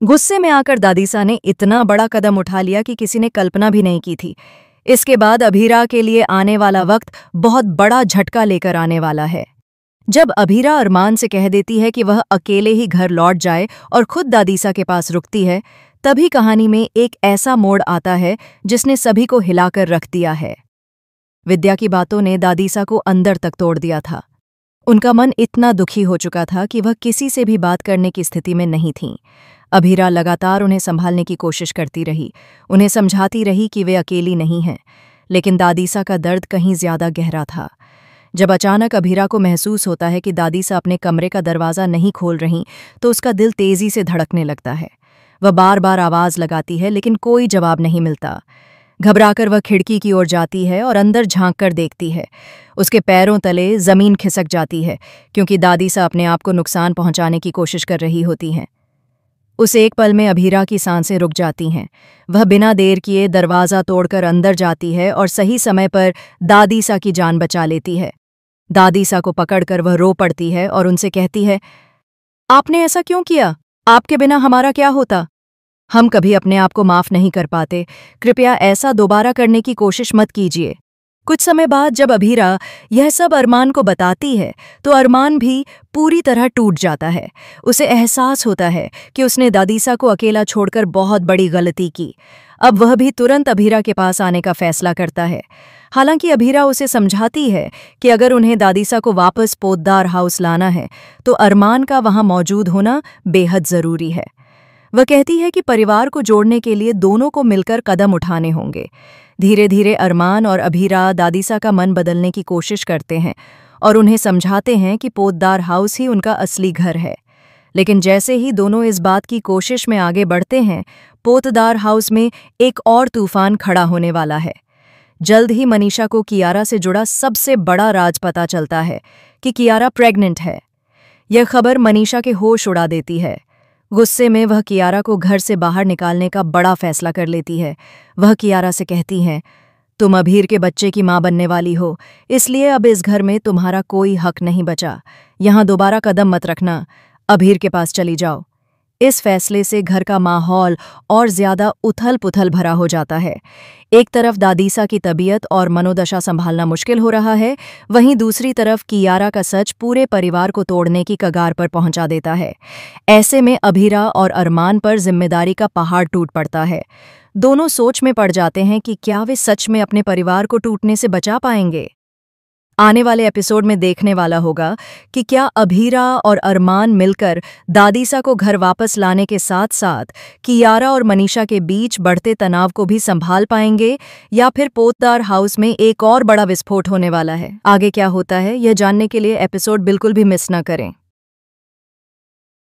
गुस्से में आकर दादीसा ने इतना बड़ा कदम उठा लिया कि किसी ने कल्पना भी नहीं की थी। इसके बाद अभीरा के लिए आने वाला वक्त बहुत बड़ा झटका लेकर आने वाला है। जब अभीरा अरमान से कह देती है कि वह अकेले ही घर लौट जाए और खुद दादीसा के पास रुकती है, तभी कहानी में एक ऐसा मोड़ आता है जिसने सभी को हिलाकर रख दिया है। विद्या की बातों ने दादीसा को अंदर तक तोड़ दिया था। उनका मन इतना दुखी हो चुका था कि वह किसी से भी बात करने की स्थिति में नहीं थीं। अभीरा लगातार उन्हें संभालने की कोशिश करती रही, उन्हें समझाती रही कि वे अकेली नहीं हैं, लेकिन दादीसा का दर्द कहीं ज्यादा गहरा था। जब अचानक अभीरा को महसूस होता है कि दादीसा अपने कमरे का दरवाज़ा नहीं खोल रही, तो उसका दिल तेजी से धड़कने लगता है। वह बार बार आवाज़ लगाती है, लेकिन कोई जवाब नहीं मिलता। घबराकर वह खिड़की की ओर जाती है और अंदर झांक कर देखती है। उसके पैरों तले जमीन खिसक जाती है, क्योंकि दादीसा अपने आप को नुकसान पहुंचाने की कोशिश कर रही होती हैं। उस एक पल में अभीरा की सांसें रुक जाती हैं। वह बिना देर किए दरवाज़ा तोड़कर अंदर जाती है और सही समय पर दादीसा की जान बचा लेती है। दादीसा को पकड़कर वह रो पड़ती है और उनसे कहती है, आपने ऐसा क्यों किया? आपके बिना हमारा क्या होता? हम कभी अपने आप को माफ नहीं कर पाते। कृपया ऐसा दोबारा करने की कोशिश मत कीजिए। कुछ समय बाद जब अभीरा यह सब अरमान को बताती है, तो अरमान भी पूरी तरह टूट जाता है। उसे एहसास होता है कि उसने दादीसा को अकेला छोड़कर बहुत बड़ी गलती की। अब वह भी तुरंत अभीरा के पास आने का फैसला करता है। हालांकि अभीरा उसे समझाती है कि अगर उन्हें दादीसा को वापस पोद्दार हाउस लाना है, तो अरमान का वहां मौजूद होना बेहद जरूरी है। वह कहती है कि परिवार को जोड़ने के लिए दोनों को मिलकर कदम उठाने होंगे। धीरे धीरे अरमान और अभीरा दादीसा का मन बदलने की कोशिश करते हैं और उन्हें समझाते हैं कि पोद्दार हाउस ही उनका असली घर है। लेकिन जैसे ही दोनों इस बात की कोशिश में आगे बढ़ते हैं, पोद्दार हाउस में एक और तूफान खड़ा होने वाला है। जल्द ही मनीषा को कियारा से जुड़ा सबसे बड़ा राज पता चलता है कि कियारा प्रेग्नेंट है। यह खबर मनीषा के होश उड़ा देती है। गुस्से में वह कियारा को घर से बाहर निकालने का बड़ा फैसला कर लेती है। वह कियारा से कहती हैं, तुम अभीर के बच्चे की मां बनने वाली हो, इसलिए अब इस घर में तुम्हारा कोई हक नहीं बचा। यहां दोबारा कदम मत रखना, अभीर के पास चली जाओ। इस फैसले से घर का माहौल और ज्यादा उथल पुथल भरा हो जाता है। एक तरफ दादीसा की तबीयत और मनोदशा संभालना मुश्किल हो रहा है, वहीं दूसरी तरफ कियारा का सच पूरे परिवार को तोड़ने की कगार पर पहुंचा देता है। ऐसे में अभीरा और अरमान पर जिम्मेदारी का पहाड़ टूट पड़ता है। दोनों सोच में पड़ जाते हैं कि क्या वे सच में अपने परिवार को टूटने से बचा पाएंगे। आने वाले एपिसोड में देखने वाला होगा कि क्या अभीरा और अरमान मिलकर दादीसा को घर वापस लाने के साथ साथ कियारा और मनीषा के बीच बढ़ते तनाव को भी संभाल पाएंगे, या फिर पोद्दार हाउस में एक और बड़ा विस्फोट होने वाला है। आगे क्या होता है, यह जानने के लिए एपिसोड बिल्कुल भी मिस न करें।